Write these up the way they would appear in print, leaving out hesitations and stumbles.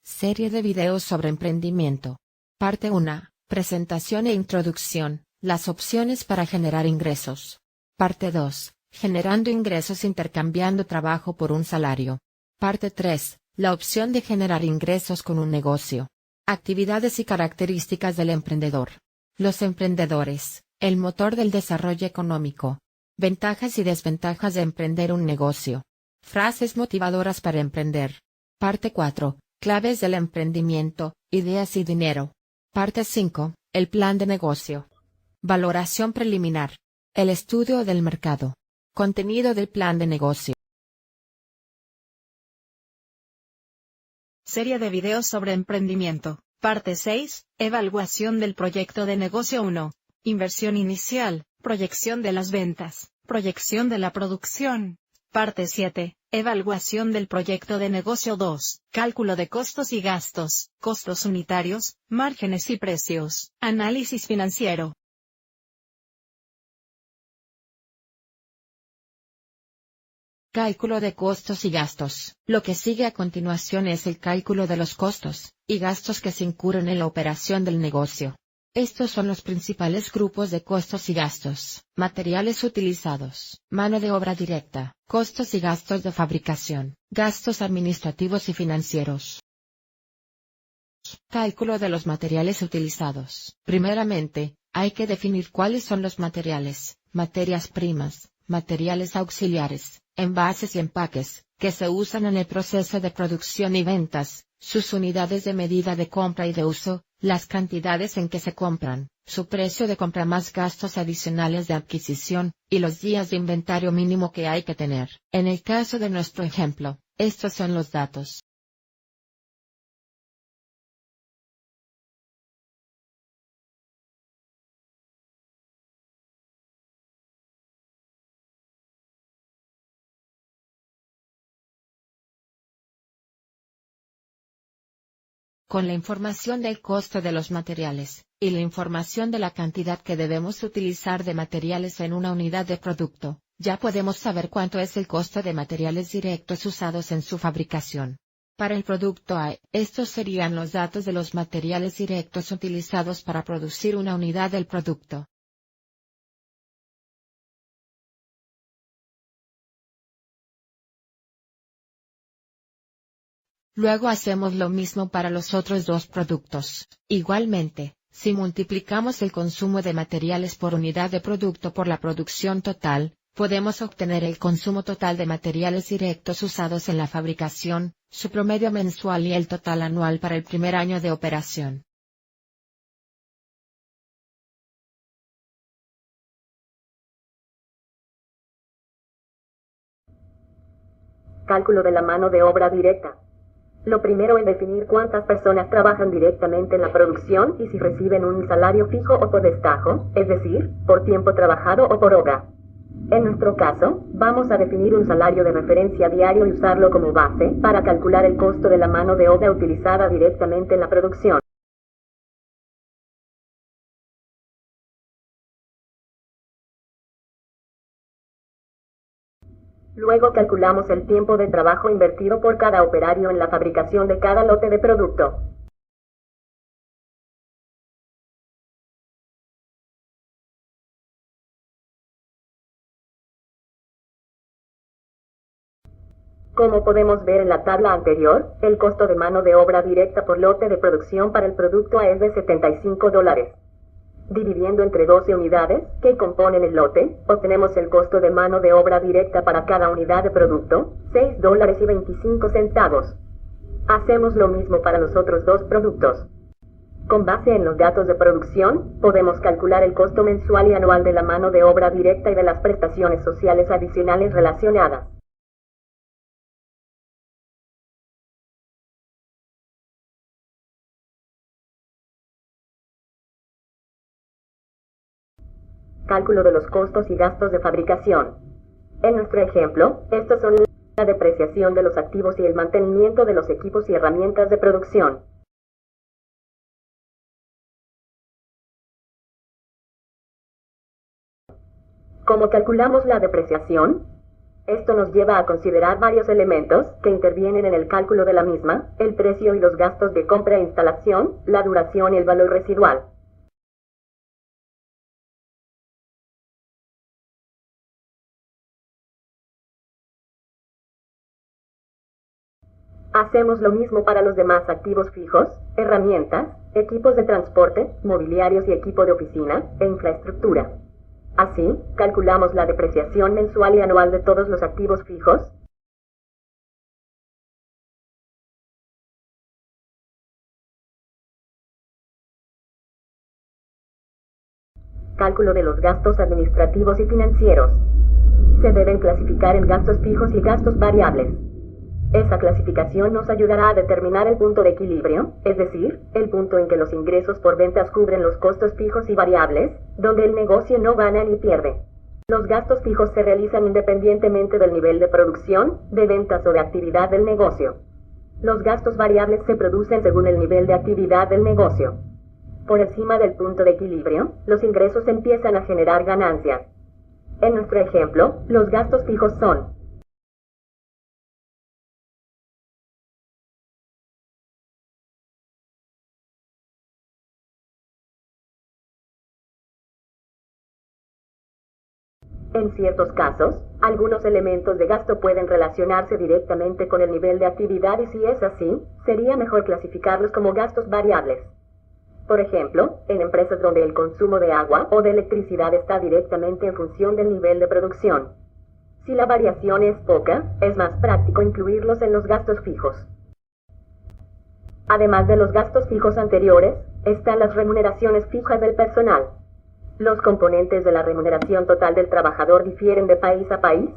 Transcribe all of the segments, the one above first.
Serie de videos sobre emprendimiento. Parte 1. Presentación e introducción. Las opciones para generar ingresos. Parte 2. Generando ingresos intercambiando trabajo por un salario. Parte 3. La opción de generar ingresos con un negocio. Actividades y características del emprendedor. Los emprendedores, el motor del desarrollo económico. Ventajas y desventajas de emprender un negocio. Frases motivadoras para emprender. Parte 4. Claves del emprendimiento, ideas y dinero. Parte 5. El plan de negocio. Valoración preliminar. El estudio del mercado. Contenido del plan de negocio. Serie de videos sobre emprendimiento. Parte 6. Evaluación del proyecto de negocio 1. Inversión inicial, proyección de las ventas, proyección de la producción. Parte 7. Evaluación del proyecto de negocio 2. Cálculo de costos y gastos, costos unitarios, márgenes y precios. Análisis financiero. Cálculo de costos y gastos. Lo que sigue a continuación es el cálculo de los costos y gastos que se incurren en la operación del negocio. Estos son los principales grupos de costos y gastos: materiales utilizados, mano de obra directa, costos y gastos de fabricación, gastos administrativos y financieros. Cálculo de los materiales utilizados. Primeramente, hay que definir cuáles son los materiales, materias primas, materiales auxiliares, envases y empaques, que se usan en el proceso de producción y ventas, sus unidades de medida de compra y de uso, las cantidades en que se compran, su precio de compra más gastos adicionales de adquisición, y los días de inventario mínimo que hay que tener. En el caso de nuestro ejemplo, estos son los datos. Con la información del costo de los materiales, y la información de la cantidad que debemos utilizar de materiales en una unidad de producto, ya podemos saber cuánto es el costo de materiales directos usados en su fabricación. Para el producto A, estos serían los datos de los materiales directos utilizados para producir una unidad del producto. Luego hacemos lo mismo para los otros dos productos. Igualmente, si multiplicamos el consumo de materiales por unidad de producto por la producción total, podemos obtener el consumo total de materiales directos usados en la fabricación, su promedio mensual y el total anual para el primer año de operación. Cálculo de la mano de obra directa. Lo primero es definir cuántas personas trabajan directamente en la producción y si reciben un salario fijo o por destajo, es decir, por tiempo trabajado o por hora. En nuestro caso, vamos a definir un salario de referencia diario y usarlo como base para calcular el costo de la mano de obra utilizada directamente en la producción. Luego calculamos el tiempo de trabajo invertido por cada operario en la fabricación de cada lote de producto. Como podemos ver en la tabla anterior, el costo de mano de obra directa por lote de producción para el producto A es de $75. Dividiendo entre 12 unidades, que componen el lote, obtenemos el costo de mano de obra directa para cada unidad de producto, $6.25. Hacemos lo mismo para los otros dos productos. Con base en los datos de producción, podemos calcular el costo mensual y anual de la mano de obra directa y de las prestaciones sociales adicionales relacionadas. Cálculo de los costos y gastos de fabricación. En nuestro ejemplo, estos son la depreciación de los activos y el mantenimiento de los equipos y herramientas de producción. ¿Cómo calculamos la depreciación? Esto nos lleva a considerar varios elementos que intervienen en el cálculo de la misma: el precio y los gastos de compra e instalación, la duración y el valor residual. Hacemos lo mismo para los demás activos fijos, herramientas, equipos de transporte, mobiliarios y equipo de oficina, e infraestructura. Así, calculamos la depreciación mensual y anual de todos los activos fijos. Cálculo de los gastos administrativos y financieros. Se deben clasificar en gastos fijos y gastos variables. Esa clasificación nos ayudará a determinar el punto de equilibrio, es decir, el punto en que los ingresos por ventas cubren los costos fijos y variables, donde el negocio no gana ni pierde. Los gastos fijos se realizan independientemente del nivel de producción, de ventas o de actividad del negocio. Los gastos variables se producen según el nivel de actividad del negocio. Por encima del punto de equilibrio, los ingresos empiezan a generar ganancias. En nuestro ejemplo, los gastos fijos son: en ciertos casos, algunos elementos de gasto pueden relacionarse directamente con el nivel de actividad, y si es así, sería mejor clasificarlos como gastos variables. Por ejemplo, en empresas donde el consumo de agua o de electricidad está directamente en función del nivel de producción. Si la variación es poca, es más práctico incluirlos en los gastos fijos. Además de los gastos fijos anteriores, están las remuneraciones fijas del personal. Los componentes de la remuneración total del trabajador difieren de país a país.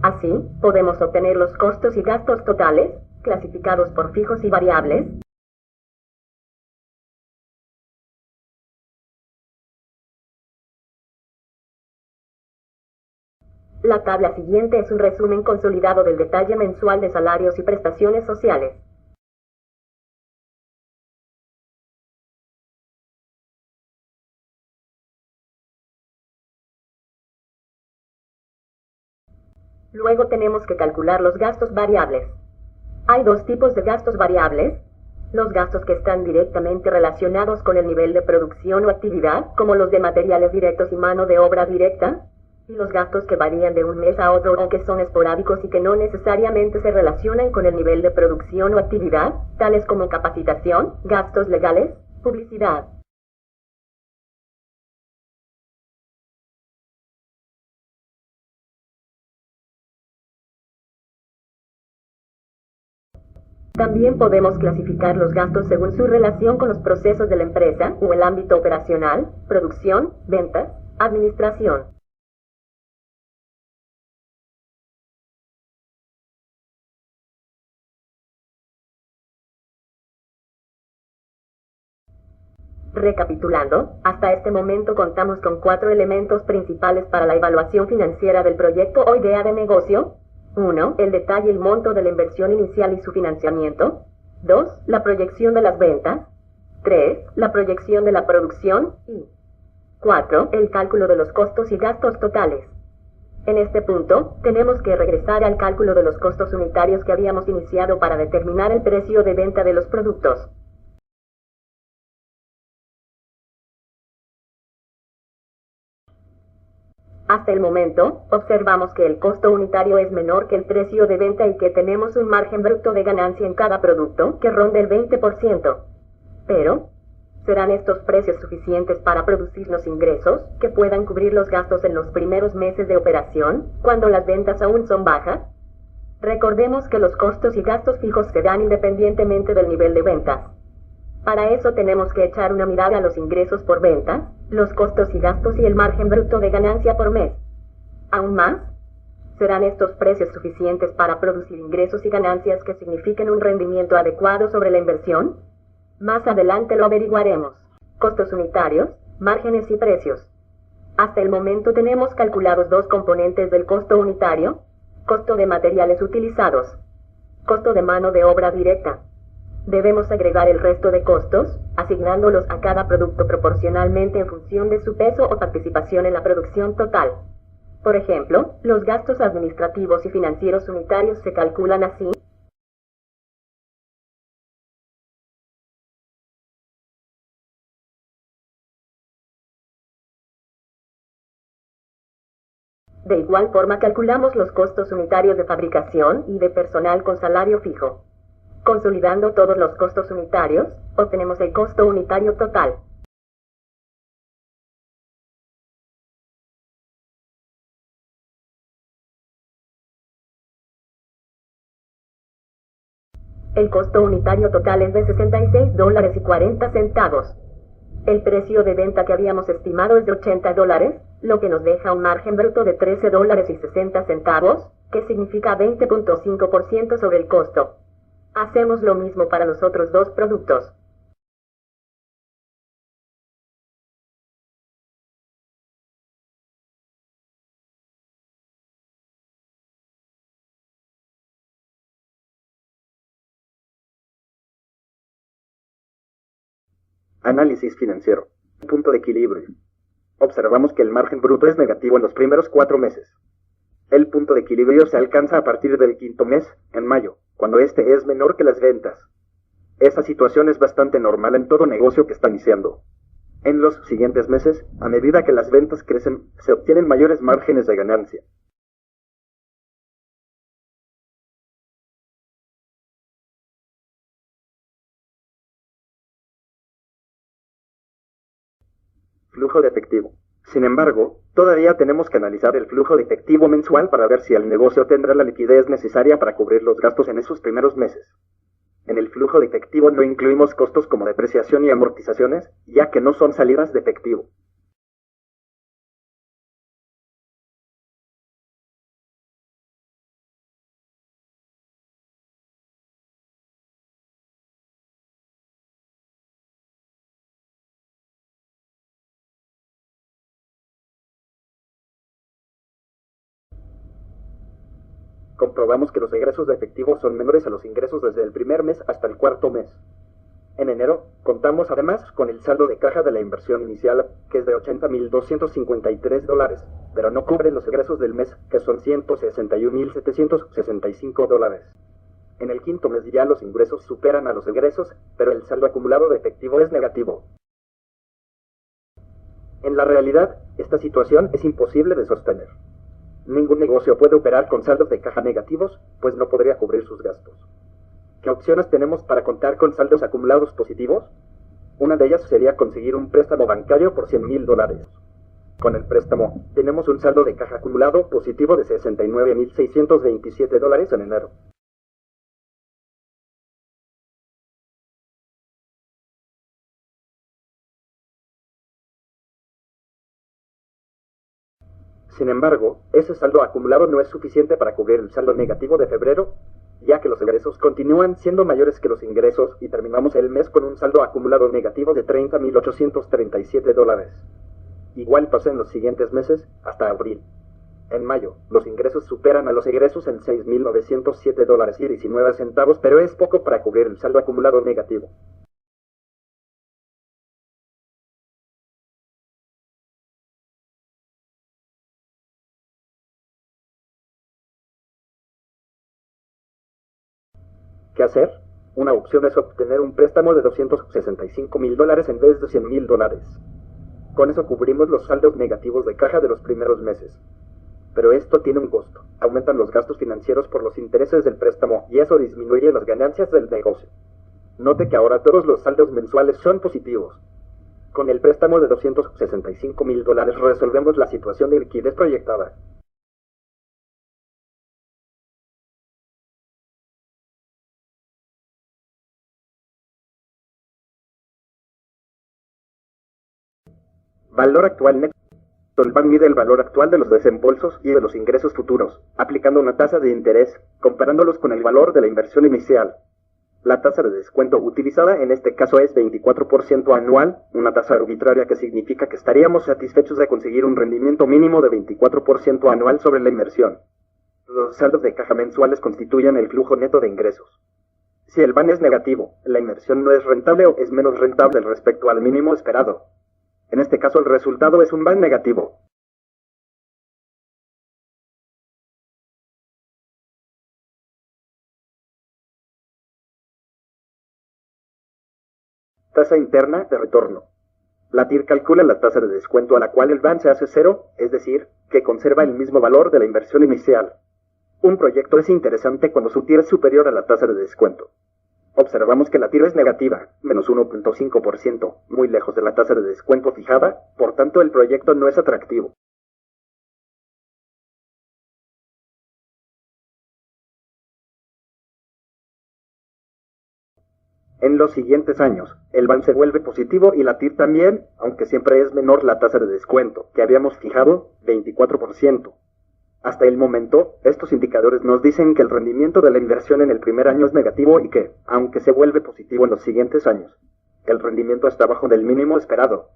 Así, podemos obtener los costos y gastos totales, clasificados por fijos y variables. La tabla siguiente es un resumen consolidado del detalle mensual de salarios y prestaciones sociales. Luego tenemos que calcular los gastos variables. Hay dos tipos de gastos variables: los gastos que están directamente relacionados con el nivel de producción o actividad, como los de materiales directos y mano de obra directa, y los gastos que varían de un mes a otro o que son esporádicos y que no necesariamente se relacionan con el nivel de producción o actividad, tales como capacitación, gastos legales, publicidad. También podemos clasificar los gastos según su relación con los procesos de la empresa o el ámbito operacional: producción, ventas, administración. Recapitulando, hasta este momento contamos con 4 elementos principales para la evaluación financiera del proyecto o idea de negocio. 1. El detalle y monto de la inversión inicial y su financiamiento. 2. La proyección de las ventas. 3. La proyección de la producción. Y 4. El cálculo de los costos y gastos totales. En este punto, tenemos que regresar al cálculo de los costos unitarios que habíamos iniciado para determinar el precio de venta de los productos. Hasta el momento, observamos que el costo unitario es menor que el precio de venta y que tenemos un margen bruto de ganancia en cada producto que ronda el 20%. Pero, ¿serán estos precios suficientes para producirnos ingresos que puedan cubrir los gastos en los primeros meses de operación, cuando las ventas aún son bajas? Recordemos que los costos y gastos fijos se dan independientemente del nivel de ventas. Para eso tenemos que echar una mirada a los ingresos por ventas, los costos y gastos y el margen bruto de ganancia por mes. Aún más, ¿serán estos precios suficientes para producir ingresos y ganancias que signifiquen un rendimiento adecuado sobre la inversión? Más adelante lo averiguaremos. Costos unitarios, márgenes y precios. Hasta el momento tenemos calculados 2 componentes del costo unitario: costo de materiales utilizados, costo de mano de obra directa. Debemos agregar el resto de costos, asignándolos a cada producto proporcionalmente en función de su peso o participación en la producción total. Por ejemplo, los gastos administrativos y financieros unitarios se calculan así. De igual forma calculamos los costos unitarios de fabricación y de personal con salario fijo. Consolidando todos los costos unitarios, obtenemos el costo unitario total. El costo unitario total es de $66.40. El precio de venta que habíamos estimado es de $80, lo que nos deja un margen bruto de $13.60, que significa 20.5% sobre el costo. Hacemos lo mismo para los otros dos productos. Análisis financiero. Punto de equilibrio. Observamos que el margen bruto es negativo en los primeros 4 meses. El punto de equilibrio se alcanza a partir del quinto mes, en mayo, cuando este es menor que las ventas. Esa situación es bastante normal en todo negocio que está iniciando. En los siguientes meses, a medida que las ventas crecen, se obtienen mayores márgenes de ganancia. Flujo de efectivo. Sin embargo, todavía tenemos que analizar el flujo de efectivo mensual para ver si el negocio tendrá la liquidez necesaria para cubrir los gastos en esos primeros meses. En el flujo de efectivo no incluimos costos como depreciación y amortizaciones, ya que no son salidas de efectivo. Comprobamos que los egresos de efectivo son menores a los ingresos desde el primer mes hasta el cuarto mes. En enero, contamos además con el saldo de caja de la inversión inicial, que es de $80.253, pero no cubre los egresos del mes, que son $161.765. En el quinto mes ya los ingresos superan a los egresos, pero el saldo acumulado de efectivo es negativo. En la realidad, esta situación es imposible de sostener. Ningún negocio puede operar con saldos de caja negativos, pues no podría cubrir sus gastos. ¿Qué opciones tenemos para contar con saldos acumulados positivos? Una de ellas sería conseguir un préstamo bancario por $100,000. Con el préstamo, tenemos un saldo de caja acumulado positivo de $69.627 en enero. Sin embargo, ese saldo acumulado no es suficiente para cubrir el saldo negativo de febrero, ya que los egresos continúan siendo mayores que los ingresos y terminamos el mes con un saldo acumulado negativo de $30.837. Igual pasa en los siguientes meses hasta abril. En mayo, los ingresos superan a los egresos en $6.907.19, pero es poco para cubrir el saldo acumulado negativo. ¿Qué hacer? Una opción es obtener un préstamo de $265,000 en vez de $100,000. Con eso cubrimos los saldos negativos de caja de los primeros meses. Pero esto tiene un costo. Aumentan los gastos financieros por los intereses del préstamo y eso disminuye las ganancias del negocio. Note que ahora todos los saldos mensuales son positivos. Con el préstamo de $265,000 resolvemos la situación de liquidez proyectada. Valor actual neto. Solvan mide el valor actual de los desembolsos y de los ingresos futuros, aplicando una tasa de interés, comparándolos con el valor de la inversión inicial. La tasa de descuento utilizada en este caso es 24% anual, una tasa arbitraria que significa que estaríamos satisfechos de conseguir un rendimiento mínimo de 24% anual sobre la inversión. Los saldos de caja mensuales constituyen el flujo neto de ingresos. Si el VAN es negativo, la inversión no es rentable o es menos rentable respecto al mínimo esperado. En este caso el resultado es un VAN negativo. Tasa interna de retorno. La TIR calcula la tasa de descuento a la cual el VAN se hace cero, es decir, que conserva el mismo valor de la inversión inicial. Un proyecto es interesante cuando su TIR es superior a la tasa de descuento. Observamos que la TIR es negativa, menos 1.5%, muy lejos de la tasa de descuento fijada, por tanto el proyecto no es atractivo. En los siguientes años, el VAN se vuelve positivo y la TIR también, aunque siempre es menor la tasa de descuento, que habíamos fijado, 24%. Hasta el momento, estos indicadores nos dicen que el rendimiento de la inversión en el primer año es negativo y que, aunque se vuelve positivo en los siguientes años, el rendimiento está bajo del mínimo esperado.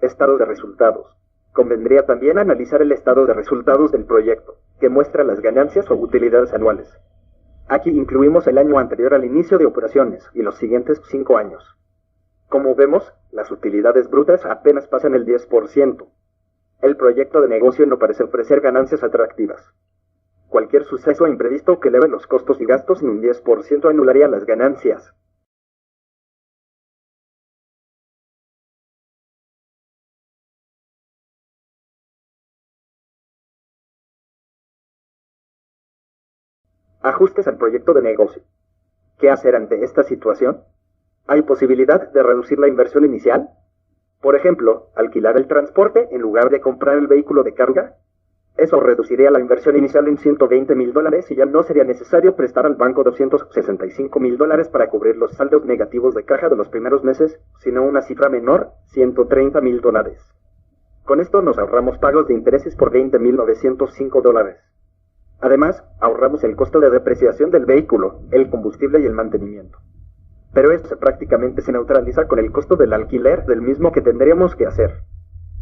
Estado de resultados. Convendría también analizar el estado de resultados del proyecto, que muestra las ganancias o utilidades anuales. Aquí incluimos el año anterior al inicio de operaciones y los siguientes 5 años. Como vemos, las utilidades brutas apenas pasan el 10%. El proyecto de negocio no parece ofrecer ganancias atractivas. Cualquier suceso imprevisto que eleve los costos y gastos en un 10% anularía las ganancias. Ajustes al proyecto de negocio. ¿Qué hacer ante esta situación? ¿Hay posibilidad de reducir la inversión inicial? Por ejemplo, alquilar el transporte en lugar de comprar el vehículo de carga. Eso reduciría la inversión inicial en $120,000 y ya no sería necesario prestar al banco $265,000 para cubrir los saldos negativos de caja de los primeros meses, sino una cifra menor, $130,000. Con esto nos ahorramos pagos de intereses por $20,905. Además, ahorramos el costo de depreciación del vehículo, el combustible y el mantenimiento. Pero eso prácticamente se neutraliza con el costo del alquiler del mismo que tendríamos que hacer.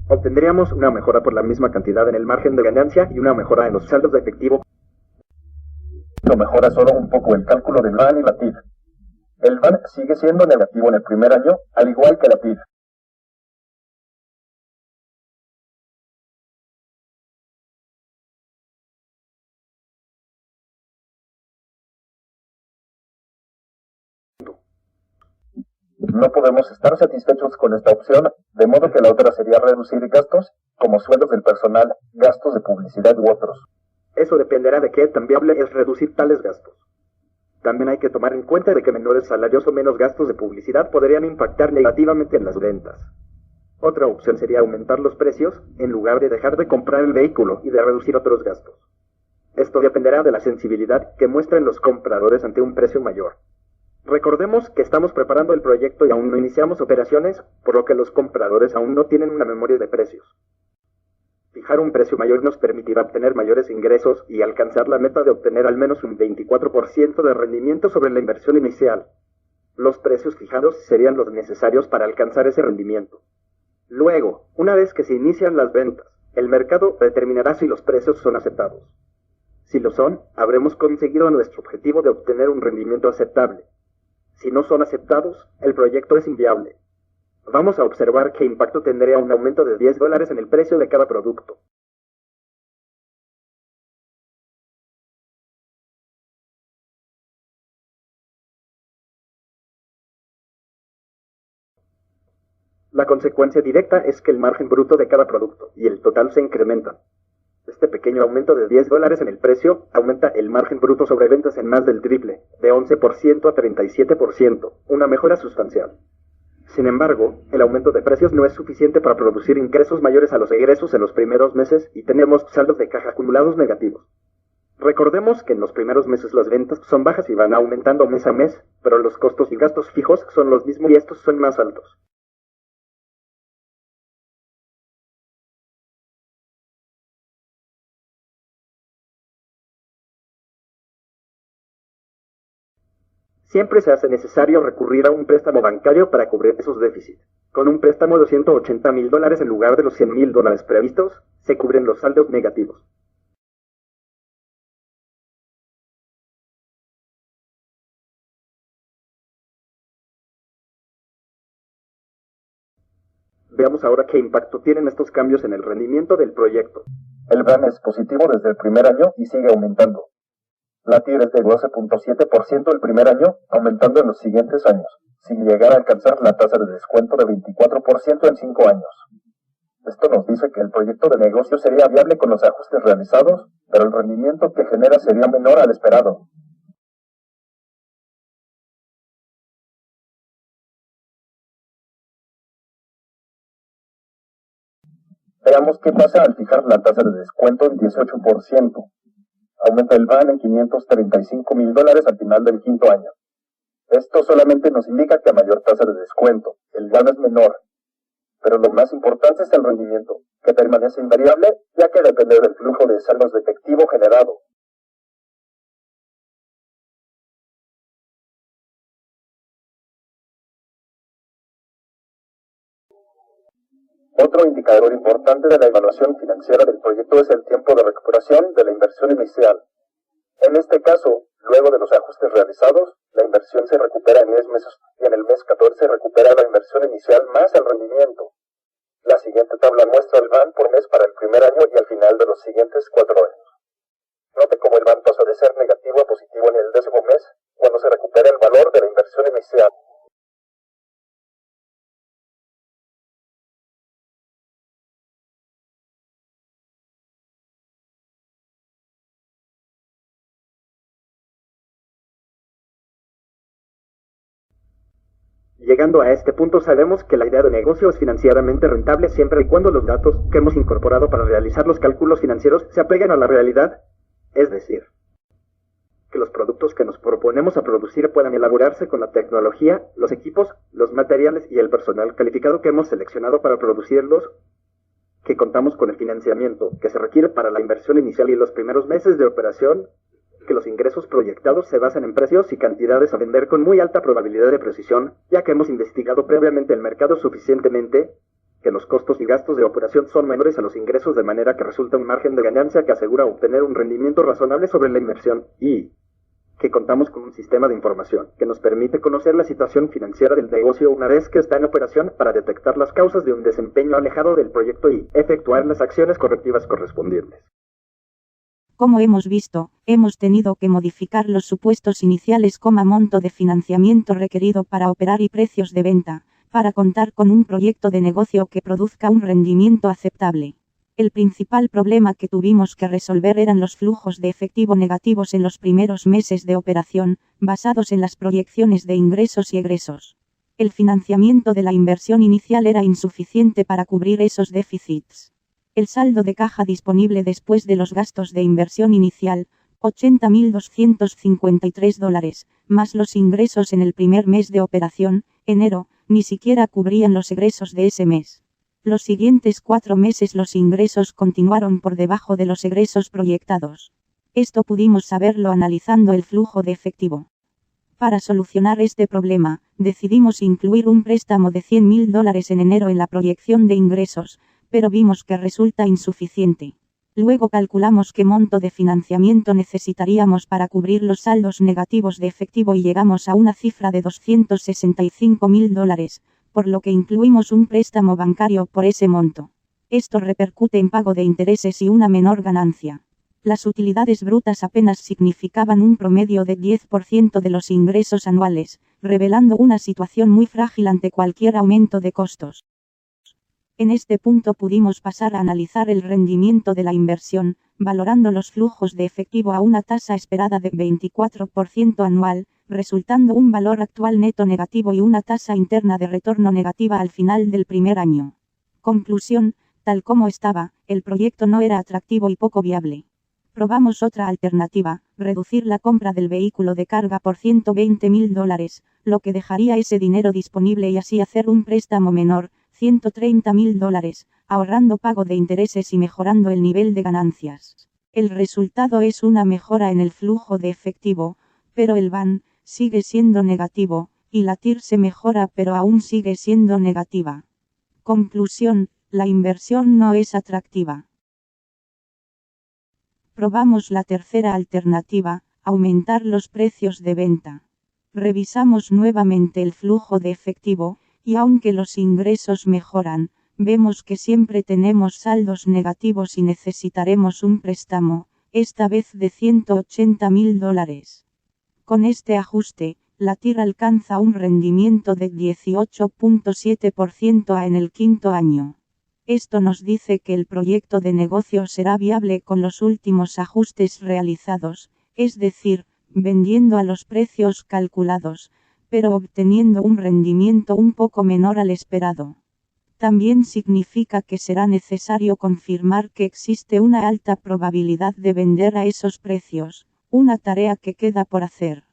Obtendríamos una mejora por la misma cantidad en el margen de ganancia y una mejora en los saldos de efectivo. Lo mejora solo un poco el cálculo del VAN y la TIR. El VAN sigue siendo negativo en el primer año, al igual que la TIR. No podemos estar satisfechos con esta opción, de modo que la otra sería reducir gastos, como sueldos del personal, gastos de publicidad u otros. Eso dependerá de qué tan viable es reducir tales gastos. También hay que tomar en cuenta de que menores salarios o menos gastos de publicidad podrían impactar negativamente en las ventas. Otra opción sería aumentar los precios, en lugar de dejar de comprar el vehículo y de reducir otros gastos. Esto dependerá de la sensibilidad que muestren los compradores ante un precio mayor. Recordemos que estamos preparando el proyecto y aún no iniciamos operaciones, por lo que los compradores aún no tienen una memoria de precios. Fijar un precio mayor nos permitirá obtener mayores ingresos y alcanzar la meta de obtener al menos un 24% de rendimiento sobre la inversión inicial. Los precios fijados serían los necesarios para alcanzar ese rendimiento. Luego, una vez que se inician las ventas, el mercado determinará si los precios son aceptados. Si lo son, habremos conseguido nuestro objetivo de obtener un rendimiento aceptable. Si no son aceptados, el proyecto es inviable. Vamos a observar qué impacto tendría un aumento de $10 en el precio de cada producto. La consecuencia directa es que el margen bruto de cada producto y el total se incrementan. Este pequeño aumento de $10 en el precio aumenta el margen bruto sobre ventas en más del triple, de 11% a 37%, una mejora sustancial. Sin embargo, el aumento de precios no es suficiente para producir ingresos mayores a los egresos en los primeros meses y tenemos saldos de caja acumulados negativos. Recordemos que en los primeros meses las ventas son bajas y van aumentando mes a mes, pero los costos y gastos fijos son los mismos y estos son más altos. siempre se hace necesario recurrir a un préstamo bancario para cubrir esos déficits. Con un préstamo de $180,000 en lugar de los $100,000 previstos, se cubren los saldos negativos. Veamos ahora qué impacto tienen estos cambios en el rendimiento del proyecto. El RAN es positivo desde el primer año y sigue aumentando. La TIR es de 12.7% el primer año, aumentando en los siguientes años, sin llegar a alcanzar la tasa de descuento de 24% en 5 años. Esto nos dice que el proyecto de negocio sería viable con los ajustes realizados, pero el rendimiento que genera sería menor al esperado. Veamos qué pasa al fijar la tasa de descuento en 18%. Aumenta el RAN en $535,000 al final del quinto año. Esto solamente nos indica que a mayor tasa de descuento, el RAN es menor. Pero lo más importante es el rendimiento, que permanece invariable, ya que depende del flujo de saldos de efectivo generado. Otro indicador importante de la evaluación financiera del proyecto es el tiempo de recuperación de la inversión inicial. En este caso, luego de los ajustes realizados, la inversión se recupera en 10 meses y en el mes 14 recupera la inversión inicial más el rendimiento. La siguiente tabla muestra el RAN por mes para el primer año y al final de los siguientes 4 años. Note cómo el RAN pasa de ser negativo a positivo en el 10º mes, cuando se recupera el valor de la inversión inicial. Llegando a este punto sabemos que la idea de negocio es financieramente rentable siempre y cuando los datos que hemos incorporado para realizar los cálculos financieros se apeguen a la realidad, es decir, que los productos que nos proponemos a producir puedan elaborarse con la tecnología, los equipos, los materiales y el personal calificado que hemos seleccionado para producirlos, que contamos con el financiamiento que se requiere para la inversión inicial y los primeros meses de operación, que los ingresos proyectados se basan en precios y cantidades a vender con muy alta probabilidad de precisión, ya que hemos investigado previamente el mercado suficientemente, que los costos y gastos de operación son menores a los ingresos de manera que resulta un margen de ganancia que asegura obtener un rendimiento razonable sobre la inversión, y que contamos con un sistema de información que nos permite conocer la situación financiera del negocio una vez que está en operación para detectar las causas de un desempeño alejado del proyecto y efectuar las acciones correctivas correspondientes. Como hemos visto, hemos tenido que modificar los supuestos iniciales como monto de financiamiento requerido para operar y precios de venta, para contar con un proyecto de negocio que produzca un rendimiento aceptable. El principal problema que tuvimos que resolver eran los flujos de efectivo negativos en los primeros meses de operación, basados en las proyecciones de ingresos y egresos. El financiamiento de la inversión inicial era insuficiente para cubrir esos déficits. El saldo de caja disponible después de los gastos de inversión inicial, $80,253, más los ingresos en el primer mes de operación, enero, ni siquiera cubrían los egresos de ese mes. Los siguientes 4 meses los ingresos continuaron por debajo de los egresos proyectados. Esto pudimos saberlo analizando el flujo de efectivo. Para solucionar este problema, decidimos incluir un préstamo de $100,000 en enero en la proyección de ingresos, pero vimos que resulta insuficiente. Luego calculamos qué monto de financiamiento necesitaríamos para cubrir los saldos negativos de efectivo y llegamos a una cifra de $265,000, por lo que incluimos un préstamo bancario por ese monto. Esto repercute en pago de intereses y una menor ganancia. Las utilidades brutas apenas significaban un promedio de 10% de los ingresos anuales, revelando una situación muy frágil ante cualquier aumento de costos. En este punto pudimos pasar a analizar el rendimiento de la inversión, valorando los flujos de efectivo a una tasa esperada de 24% anual, resultando un valor actual neto negativo y una tasa interna de retorno negativa al final del primer año. Conclusión, tal como estaba, el proyecto no era atractivo y poco viable. Probamos otra alternativa, reducir la compra del vehículo de carga por $120,000, lo que dejaría ese dinero disponible y así hacer un préstamo menor, $130,000, ahorrando pago de intereses y mejorando el nivel de ganancias. El resultado es una mejora en el flujo de efectivo, pero el RAN sigue siendo negativo, y la TIR se mejora pero aún sigue siendo negativa. Conclusión, la inversión no es atractiva. Probamos la tercera alternativa, aumentar los precios de venta. Revisamos nuevamente el flujo de efectivo, y aunque los ingresos mejoran, vemos que siempre tenemos saldos negativos y necesitaremos un préstamo, esta vez de $180.000. Con este ajuste, la TIR alcanza un rendimiento de 18.7% en el quinto año. Esto nos dice que el proyecto de negocio será viable con los últimos ajustes realizados, es decir, vendiendo a los precios calculados, pero obteniendo un rendimiento un poco menor al esperado. También significa que será necesario confirmar que existe una alta probabilidad de vender a esos precios, una tarea que queda por hacer.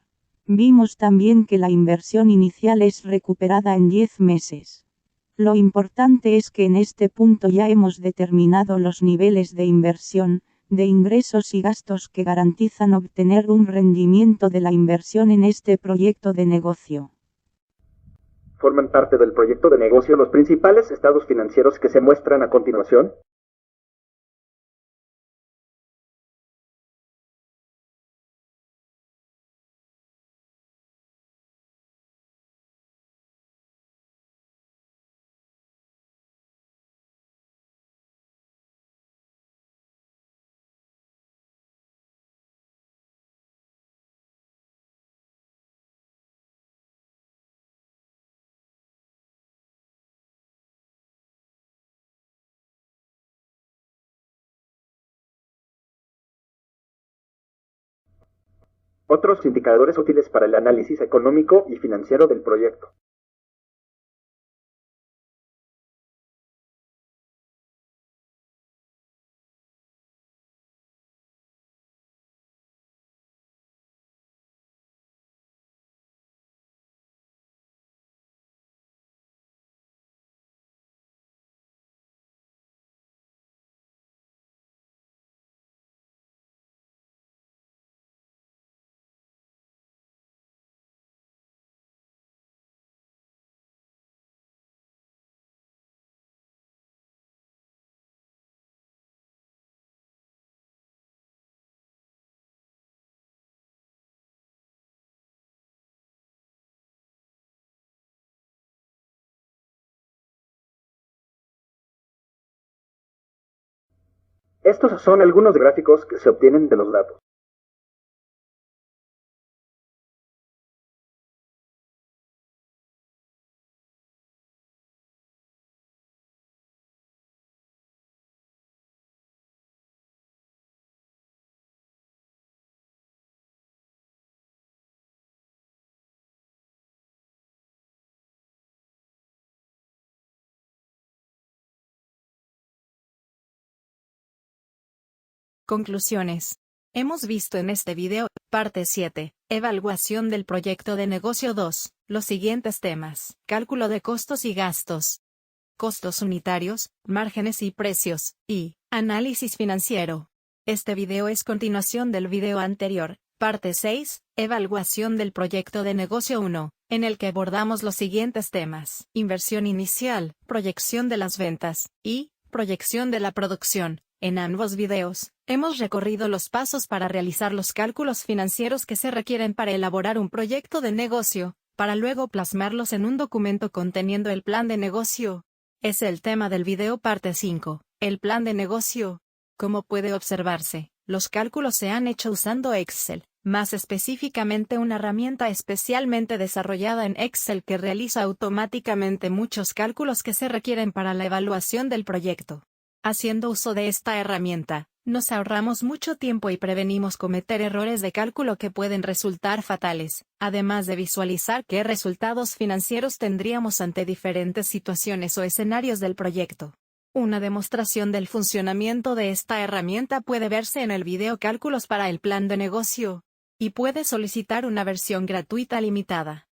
Vimos también que la inversión inicial es recuperada en 10 meses. Lo importante es que en este punto ya hemos determinado los niveles de inversión, de ingresos y gastos que garantizan obtener un rendimiento de la inversión en este proyecto de negocio. Forman parte del proyecto de negocio los principales estados financieros que se muestran a continuación. Otros indicadores útiles para el análisis económico y financiero del proyecto. Estos son algunos gráficos que se obtienen de los datos. Conclusiones. Hemos visto en este video, parte 7, evaluación del proyecto de negocio 2, los siguientes temas: cálculo de costos y gastos, costos unitarios, márgenes y precios, y análisis financiero. Este video es continuación del video anterior, parte 6, evaluación del proyecto de negocio 1, en el que abordamos los siguientes temas: inversión inicial, proyección de las ventas, y proyección de la producción. En ambos videos, hemos recorrido los pasos para realizar los cálculos financieros que se requieren para elaborar un proyecto de negocio, para luego plasmarlos en un documento conteniendo el plan de negocio. Es el tema del video parte 5, el plan de negocio. Como puede observarse, los cálculos se han hecho usando Excel, más específicamente una herramienta especialmente desarrollada en Excel que realiza automáticamente muchos cálculos que se requieren para la evaluación del proyecto. Haciendo uso de esta herramienta, nos ahorramos mucho tiempo y prevenimos cometer errores de cálculo que pueden resultar fatales, además de visualizar qué resultados financieros tendríamos ante diferentes situaciones o escenarios del proyecto. Una demostración del funcionamiento de esta herramienta puede verse en el video Cálculos para el plan de negocio, y puede solicitar una versión gratuita limitada.